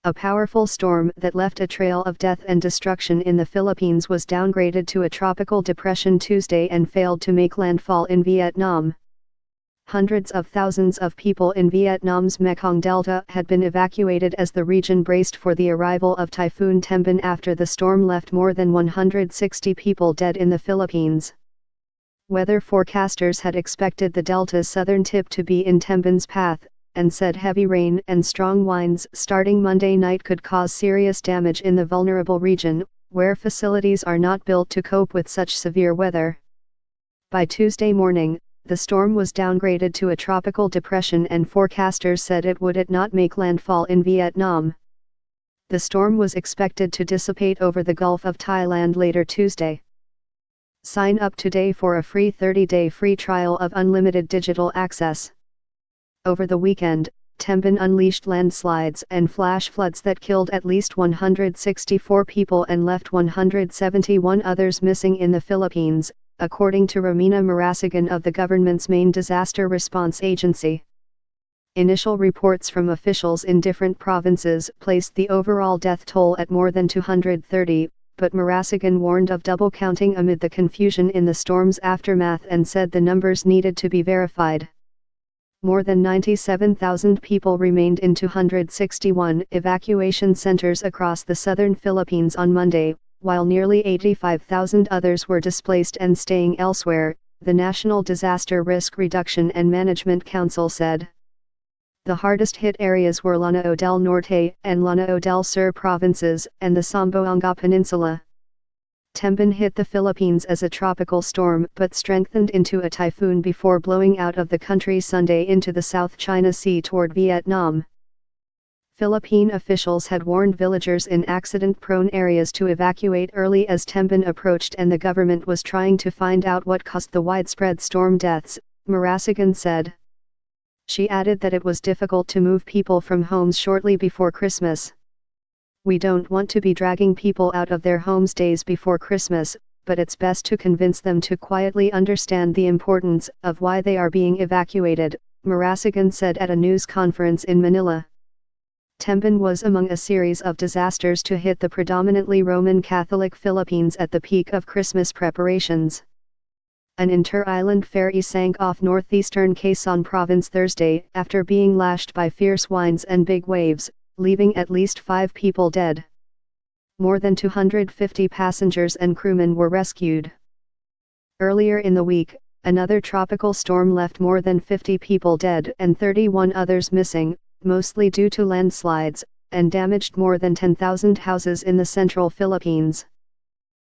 A powerful storm that left a trail of death and destruction in the Philippines was downgraded to a tropical depression Tuesday and failed to make landfall in Vietnam. Hundreds of thousands of people in Vietnam's Mekong Delta had been evacuated as the region braced for the arrival of Typhoon Tembin after the storm left more than 160 people dead in the Philippines. Weather forecasters had expected the delta's southern tip to be in Tembin's path, and said heavy rain and strong winds starting Monday night could cause serious damage in the vulnerable region, where facilities are not built to cope with such severe weather. By Tuesday morning, the storm was downgraded to a tropical depression and forecasters said it would not make landfall in Vietnam. The storm was expected to dissipate over the Gulf of Thailand later Tuesday. Sign up today for a free 30-day free trial of unlimited digital access. Over the weekend, Tembin unleashed landslides and flash floods that killed at least 164 people and left 171 others missing in the Philippines, according to Romina Marasigan of the government's main disaster response agency. Initial reports from officials in different provinces placed the overall death toll at more than 230, but Marasigan warned of double counting amid the confusion in the storm's aftermath and said the numbers needed to be verified. More than 97,000 people remained in 261 evacuation centers across the southern Philippines on Monday, while nearly 85,000 others were displaced and staying elsewhere, the National Disaster Risk Reduction and Management Council said. The hardest-hit areas were Lanao del Norte and Lanao del Sur provinces and the Zamboanga Peninsula. Tembin hit the Philippines as a tropical storm but strengthened into a typhoon before blowing out of the country Sunday into the South China Sea toward Vietnam. Philippine officials had warned villagers in accident-prone areas to evacuate early as Tembin approached and the government was trying to find out what caused the widespread storm deaths, Marasigan said. She added that it was difficult to move people from homes shortly before Christmas. We don't want to be dragging people out of their homes days before Christmas, but it's best to convince them to quietly understand the importance of why they are being evacuated, Marasigan said at a news conference in Manila. Tembin was among a series of disasters to hit the predominantly Roman Catholic Philippines at the peak of Christmas preparations. An inter-island ferry sank off northeastern Quezon Province Thursday after being lashed by fierce winds and big waves, leaving at least 5 people dead. More than 250 passengers and crewmen were rescued. Earlier in the week, another tropical storm left more than 50 people dead and 31 others missing, mostly due to landslides, and damaged more than 10,000 houses in the central Philippines.